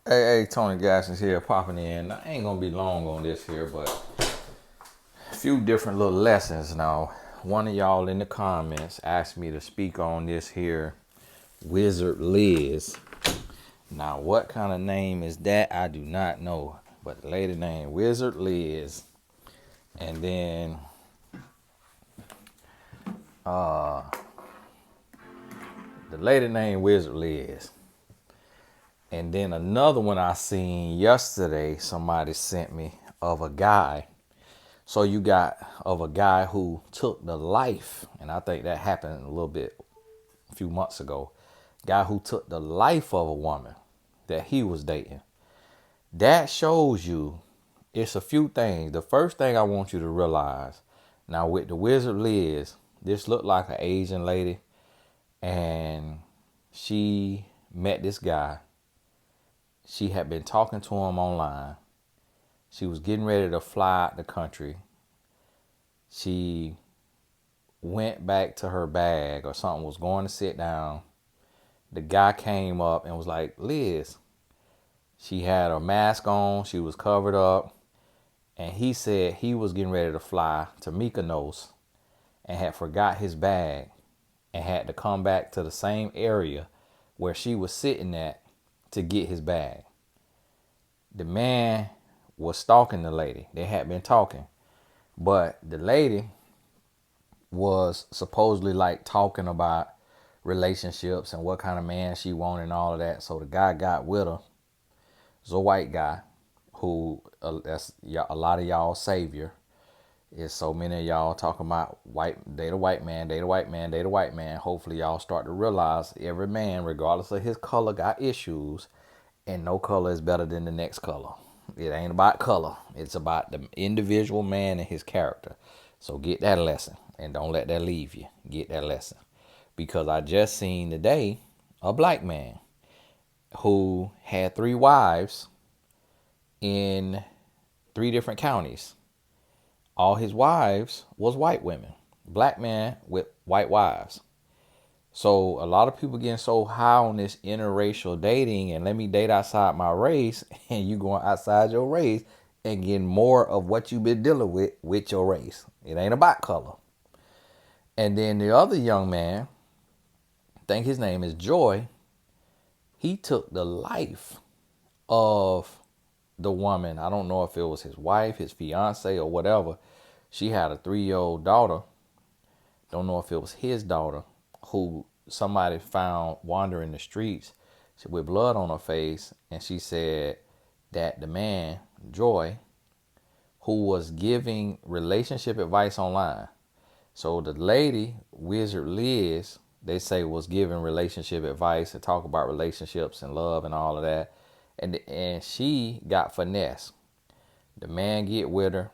Hey, Tony Gaskins here popping in. I ain't gonna be long on this here, but a few different little lessons now. One of y'all in the comments asked me to speak on this here Wizard Liz. Now, what kind of name is that? I do not know, but the lady named Wizard Liz, and then the lady named Wizard Liz. And then another one I seen yesterday, somebody sent me of a guy. So you got of a guy who took the life, and I think that happened a little bit a few months ago. Guy who took the life of a woman that he was dating. That shows you it's a few things. The first thing I want you to realize, now with the Wizard Liz, this looked like an Asian lady, and she met this guy. She had been talking to him online. She was getting ready to fly out the country. She went back to her bag or something, was going to sit down. The guy came up and was like, Liz. She had her mask on. She was covered up. And he said he was getting ready to fly to Mykonos and had forgot his bag and had to come back to the same area where she was sitting at to get his bag. The man was stalking the lady. They had been talking. But the lady was supposedly like talking about relationships and what kind of man she wanted and all of that. So the guy got with her. It's a white guy who that's a lot of y'all savior. Is so many of y'all talking about date a white man, date a white man, date a white man. Hopefully y'all start to realize every man, regardless of his color, got issues, and no color is better than the next color. It ain't about color. It's about the individual man and his character. So get that lesson and don't let that leave you. Get that lesson. Because I just seen today a black man who had 3 wives in 3 different counties. All his wives was white women. Black man with white wives. So a lot of people getting so high on this interracial dating and let me date outside my race, and you going outside your race and getting more of what you've been dealing with your race. It ain't about color. And then the other young man, I think his name is Joy, he took the life of the woman. I don't know if it was his wife, his fiance, or whatever. She had a 3-year-old daughter. Don't know if it was his daughter who somebody found wandering the streets with blood on her face. And she said that the man, Joy, who was giving relationship advice online. So the lady, Wizard Liz, they say was giving relationship advice and talk about relationships and love and all of that. And she got finesse. The man get with her.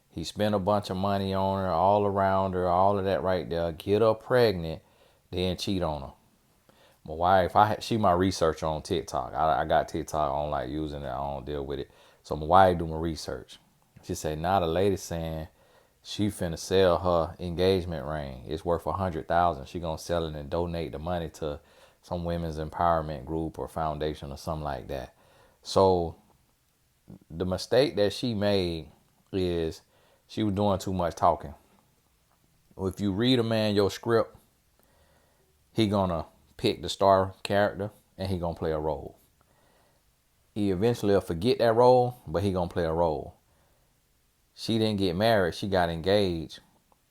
He spent a bunch of money on her, all around her, all of that right there. Get her pregnant, then cheat on her. My wife, she my researcher on TikTok. I got TikTok. I don't like using it. I don't deal with it. So my wife do my research. She said, now the lady saying she finna sell her engagement ring. It's worth $100,000. She gonna sell it and donate the money to some women's empowerment group or foundation or something like that. So the mistake that she made is she was doing too much talking. If you read a man your script, he gonna pick the star character and he gonna play a role. He eventually will forget that role, but he gonna play a role. She didn't get married, she got engaged,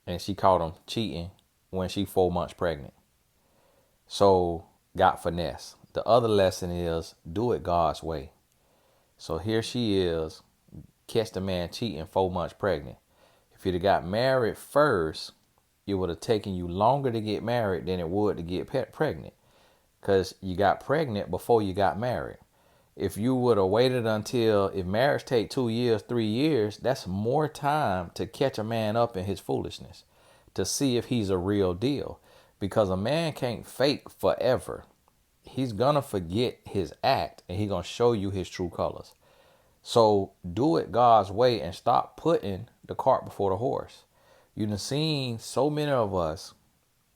and she caught him cheating when she 4 months pregnant. So got finesse. The other lesson is do it God's way. So here she is, catch the man cheating 4 months pregnant. If you'd have got married first, it would have taken you longer to get married than it would to get pregnant. Because you got pregnant before you got married. If you would have waited until, if marriage take 2 years, 3 years, that's more time to catch a man up in his foolishness, to see if he's a real deal. Because a man can't fake forever. He's gonna forget his act and he's gonna show you his true colors. So do it God's way and stop putting the cart before the horse. You've seen so many of us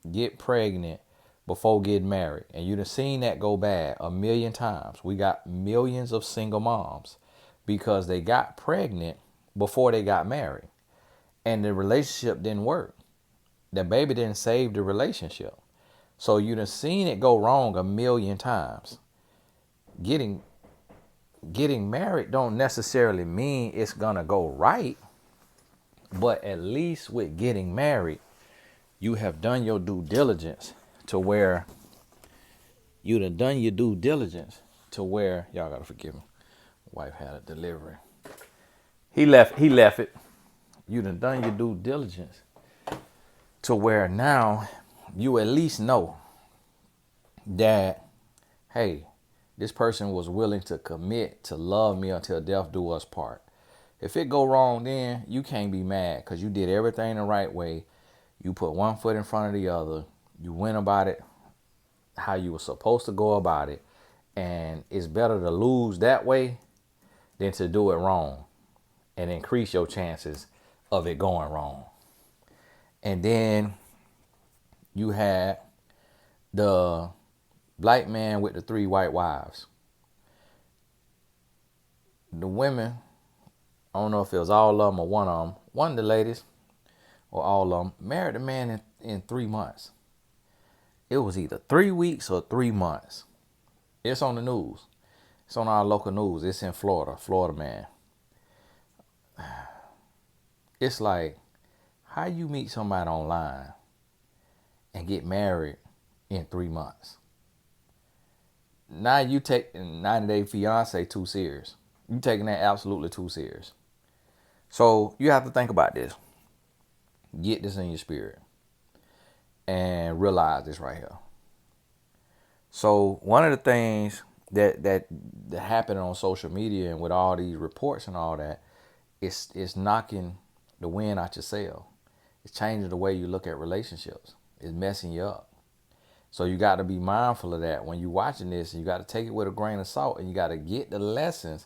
get pregnant before getting married. And you done seen that go bad a million times. We got millions of single moms because they got pregnant before they got married. And the relationship didn't work. The baby didn't save the relationship. So you done seen it go wrong a million times. Getting married don't necessarily mean it's gonna go right. But at least with getting married, you have done your due diligence to where you done done your due diligence to where y'all gotta forgive me. Wife had a delivery. He left it. You done your due diligence to where now you at least know that, hey, this person was willing to commit to love me until death do us part. If it go wrong, then you can't be mad because you did everything the right way. You put one foot in front of the other. You went about it how you were supposed to go about it. And it's better to lose that way than to do it wrong and increase your chances of it going wrong. And then you had the black man with the 3 white wives. The women, I don't know if it was all of them or one of them, one of the ladies or all of them, married a man in 3 months. It was either 3 weeks or 3 months. It's on the news. It's on our local news. It's in Florida man. It's like, how you meet somebody online and get married in 3 months? Now you take 90 Day Fiance too serious. You taking that absolutely too serious. So you have to think about this. Get this in your spirit and realize this right here. So one of the things that happened on social media and with all these reports and all that, it's knocking the wind out your sail. It's changing the way you look at relationships. It's messing you up. So you got to be mindful of that when you're watching this. You got to take it with a grain of salt and you got to get the lessons,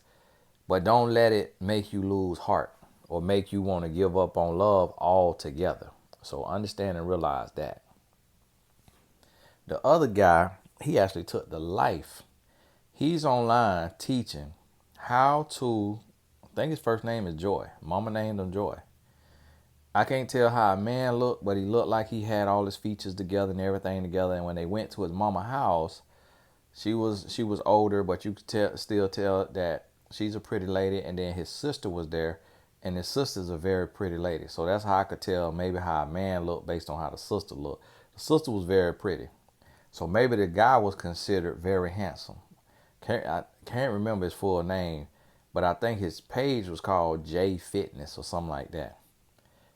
but don't let it make you lose heart or make you want to give up on love altogether. So understand and realize that. The other guy, he actually took the life. He's online teaching how to, I think his first name is Joy. Mama named him Joy. I can't tell how a man looked, but he looked like he had all his features together and everything together. And when they went to his mama house, she was older, but you could still tell that she's a pretty lady. And then his sister was there, and his sister's a very pretty lady. So that's how I could tell maybe how a man looked based on how the sister looked. The sister was very pretty. So maybe the guy was considered very handsome. I can't remember his full name, but I think his page was called J Fitness or something like that.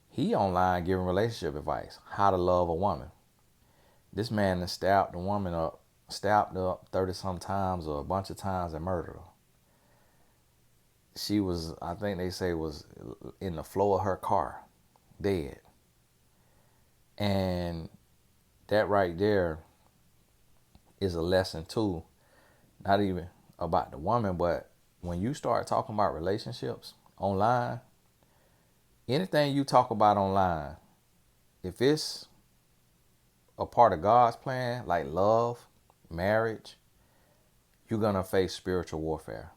He online giving relationship advice, how to love a woman. This man has stabbed the woman up, 30 some times or a bunch of times and murdered her. She was, I think they say, was in the floor of her car, dead. And that right there is a lesson too, not even about the woman, but when you start talking about relationships online, anything you talk about online, if it's a part of God's plan, like love, marriage, you're going to face spiritual warfare.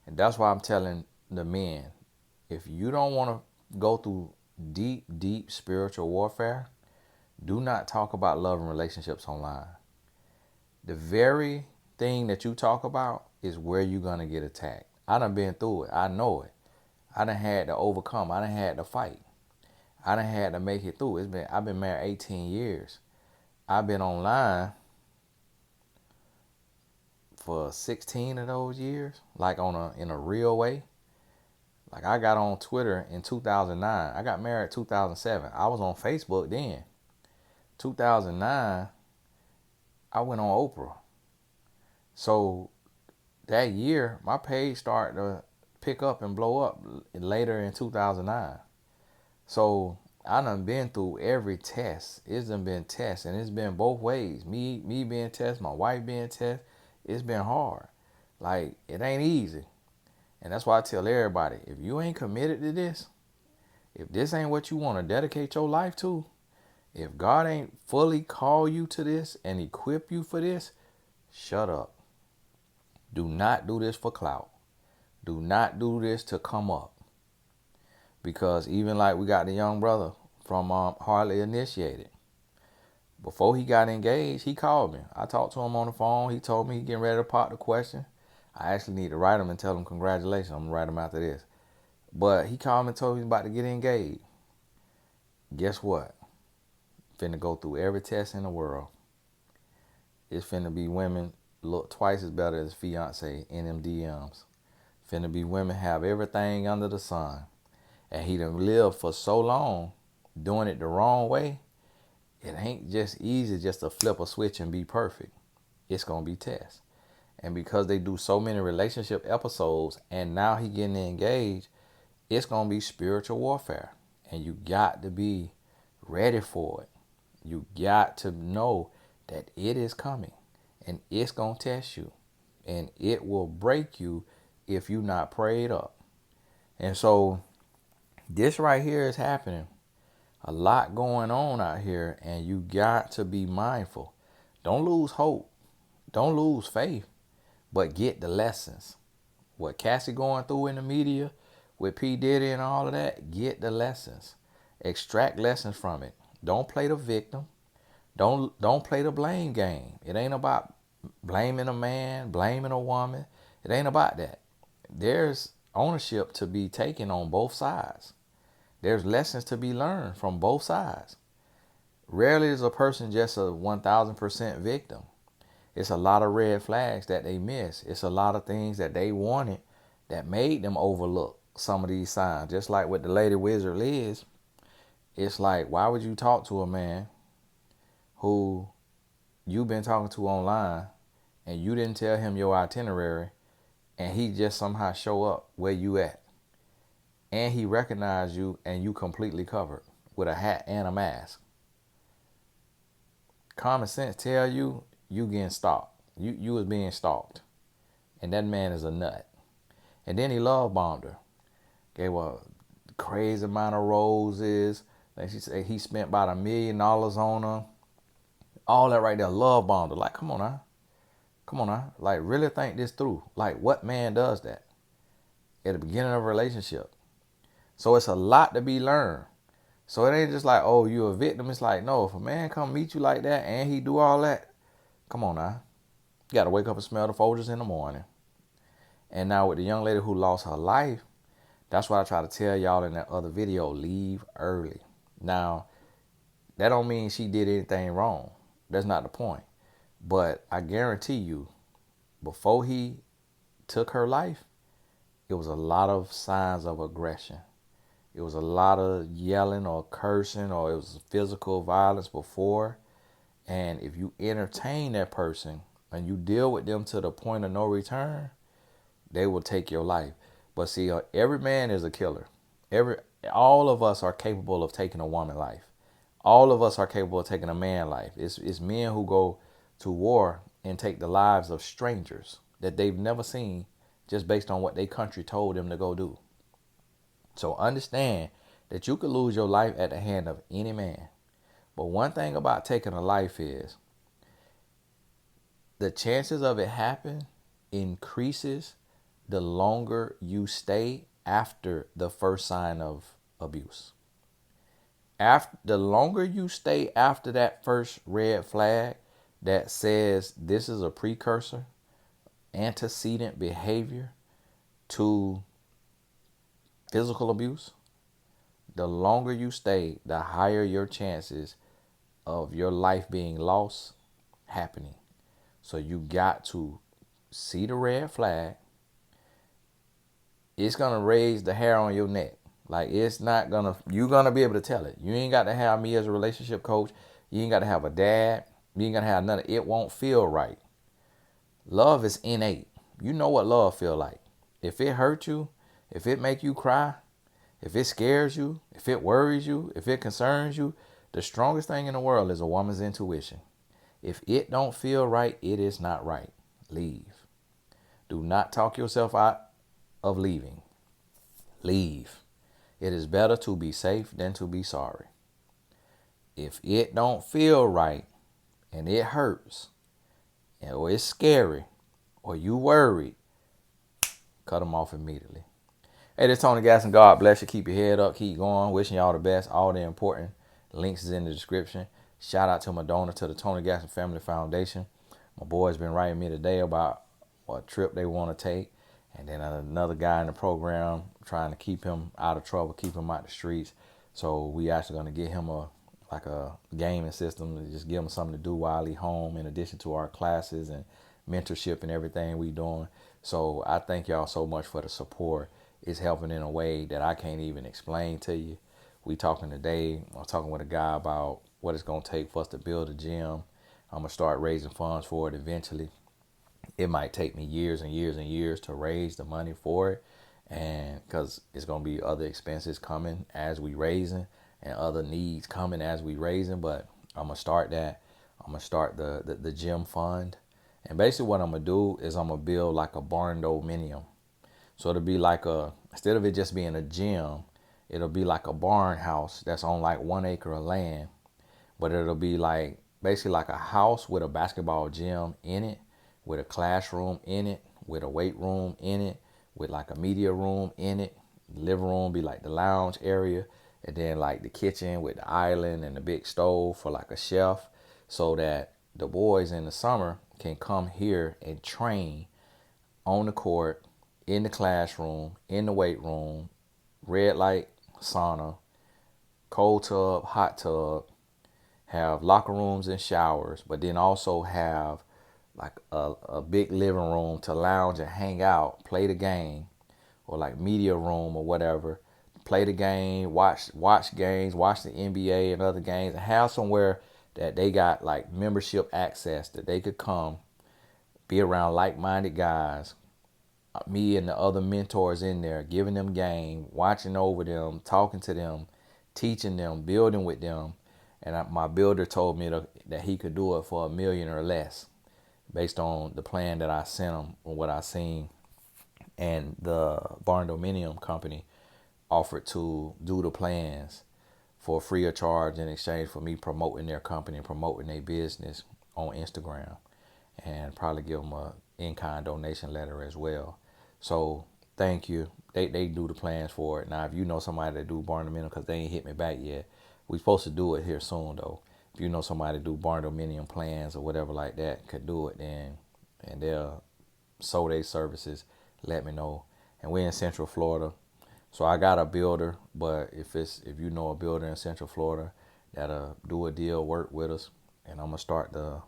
And that's why I'm telling the men, if you don't want to go through deep, deep spiritual warfare, do not talk about love and relationships online. The very thing that you talk about is where you're going to get attacked. I done been through it. I know it. I done had to overcome. I done had to fight. I done had to make it through. I've been married 18 years. I've been online for 16 of those years, like in a real way. Like I got on Twitter in 2009. I got married 2007. I was on Facebook then. 2009, I went on Oprah. So that year, my page started to pick up and blow up later in 2009. So I done been through every test. It's done been tests, and it's been both ways. Me being tested, my wife being tested. It's been hard. Like, it ain't easy. And that's why I tell everybody, if you ain't committed to this, if this ain't what you want to dedicate your life to, If God ain't fully call you to this and equip you for this, shut up. Do not do this for clout. Do not do this to come up. Because even like we got the young brother from Hardly Initiated. Before he got engaged, he called me. I talked to him on the phone. He told me he getting ready to pop the question. I actually need to write him and tell him congratulations. I'm going to write him after this. But he called me and told me he's about to get engaged. Guess what? Finna go through every test in the world. It's finna be women look twice as better as fiance in them DMs. Finna be women have everything under the sun. And he done lived for so long doing it the wrong way. It ain't just easy just to flip a switch and be perfect. It's going to be tests. And because they do so many relationship episodes and now he getting engaged, it's going to be spiritual warfare. And you got to be ready for it. You got to know that it is coming and it's going to test you and it will break you if you're not prayed up. And so this right here is happening. A lot going on out here, and you got to be mindful. Don't lose hope. Don't lose faith, but get the lessons. What Cassie going through in the media with P. Diddy and all of that, get the lessons. Extract lessons from it. Don't play the victim. Don't play the blame game. It ain't about blaming a man, blaming a woman. It ain't about that. There's ownership to be taken on both sides. There's lessons to be learned from both sides. Rarely is a person just a 1,000% victim. It's a lot of red flags that they miss. It's a lot of things that they wanted that made them overlook some of these signs. Just like with the lady Wizard Liz, it's like, why would you talk to a man who you've been talking to online and you didn't tell him your itinerary and he just somehow show up where you at? And he recognized you and you completely covered with a hat and a mask. Common sense tell you getting stalked. You was being stalked. And that man is a nut. And then he love bombed her. Gave her a crazy amount of roses. Like she said, he spent about $1 million on her. All that right there, love bombed her. Like, come on now. Come on now. Like, really think this through. Like, what man does that at the beginning of a relationship? So it's a lot to be learned. So it ain't just like, oh, you a victim. It's like, no, if a man come meet you like that and he do all that, come on now. You got to wake up and smell the Folgers in the morning. And now with the young lady who lost her life, that's what I try to tell y'all in that other video, leave early. Now, that don't mean she did anything wrong. That's not the point. But I guarantee you, before he took her life, it was a lot of signs of aggression. It was a lot of yelling or cursing, or it was physical violence before. And if you entertain that person and you deal with them to the point of no return, they will take your life. But see, every man is a killer. All of us are capable of taking a woman's life. All of us are capable of taking a man's life. It's men who go to war and take the lives of strangers that they've never seen just based on what their country told them to go do. So understand that you could lose your life at the hand of any man. But one thing about taking a life is the chances of it happen increases the longer you stay after the first sign of abuse. The longer you stay after that first red flag that says this is a precursor, antecedent behavior to physical abuse, the longer you stay, the higher your chances of your life being lost happening. So you got to see the red flag. It's going to raise the hair on your neck. Like, it's not going to, you're going to be able to tell it. You ain't got to have me as a relationship coach. You ain't got to have a dad. You ain't got to have none of it. It won't feel right. Love is innate. You know what love feel like. If it hurt you, if it make you cry, if it scares you, if it worries you, if it concerns you, the strongest thing in the world is a woman's intuition. If it don't feel right, it is not right. Leave. Do not talk yourself out of leaving. Leave. It is better to be safe than to be sorry. If it don't feel right and it hurts, or it's scary, or you worried, cut them off immediately. Hey, this is Tony Gasson. God bless you. Keep your head up. Keep going. Wishing y'all the best. All the important links is in the description. Shout out to my donor to the Tony Gasson Family Foundation. My boy's been writing me today about what trip they want to take. And then another guy in the program trying to keep him out of trouble, keep him out the streets. So we actually going to get him a gaming system to just give him something to do while he home, in addition to our classes and mentorship and everything we doing. So I thank y'all so much for the support. It's helping in a way that I can't even explain to you. We talking today. I'm talking with a guy about what it's gonna take for us to build a gym. I'm gonna start raising funds for it eventually. It might take me years and years and years to raise the money for it, and because it's gonna be other expenses coming as we raising and other needs coming as we raising. But I'm gonna start that. I'm gonna start the gym fund, and basically what I'm gonna do is I'm gonna build like a barn dominium. So it'll be like instead of it just being a gym, it'll be like a barn house that's on like 1 acre of land. But it'll be like basically like a house with a basketball gym in it, with a classroom in it, with a weight room in it, with like a media room in it. The living room be like the lounge area, and then like the kitchen with the island and the big stove for like a chef, so that the boys in the summer can come here and train on the court, in the classroom, in the weight room, red light sauna, cold tub, hot tub, have locker rooms and showers, but then also have like a big living room to lounge and hang out, play the game, or like media room or whatever, play the game, watch games, watch the NBA and other games, and have somewhere that they got like membership access that they could come, be around like-minded guys, me and the other mentors in there, giving them game, watching over them, talking to them, teaching them, building with them. And my builder told me that he could do it for $1 million or less, based on the plan that I sent him and what I seen. And the Barn Dominium company offered to do the plans for free of charge in exchange for me promoting their company and promoting their business on Instagram, and probably give them a in-kind donation letter as well. So thank you. They do the plans for it. Now, if you know somebody that do barn dominium, because they ain't hit me back yet, we supposed to do it here soon though. If you know somebody do barn dominium plans or whatever like that, could do it, then and they'll sow their services, let me know. And we're in Central Florida, so I got a builder. But if you know a builder in Central Florida that'll do a deal, work with us, and I'm gonna start the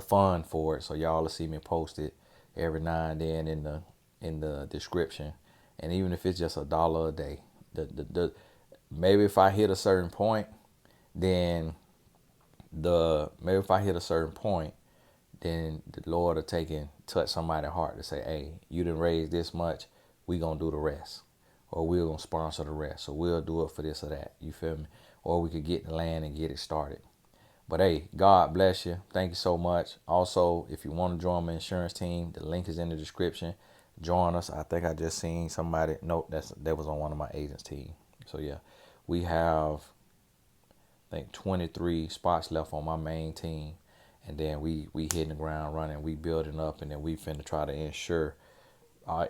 fund for it. So y'all will see me post it every now and then in the description. And even if it's just $1 a day, the maybe if I hit a certain point, then the Lord will touch somebody's heart to say, hey, you didn't raise this much, we gonna do the rest. Or we're gonna sponsor the rest. So we'll do it for this or that. You feel me? Or we could get the land and get it started. But hey, God bless you. Thank you so much. Also, if you want to join my insurance team, the link is in the description. Join us. I think I just seen somebody. Nope, that was on one of my agents' team. So yeah, we have I think 23 spots left on my main team, and then we hitting the ground running. We building up, and then we finna try to ensure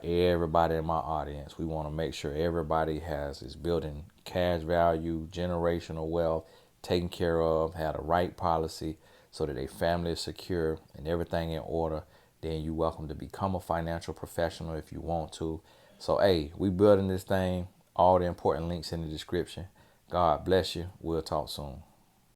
everybody in my audience. We want to make sure everybody is building cash value, generational wealth, taken care of, had a right policy so that their family is secure and everything in order. Then you're welcome to become a financial professional if you want to. So, hey, we building this thing. All the important links in the description. God bless you. We'll talk soon.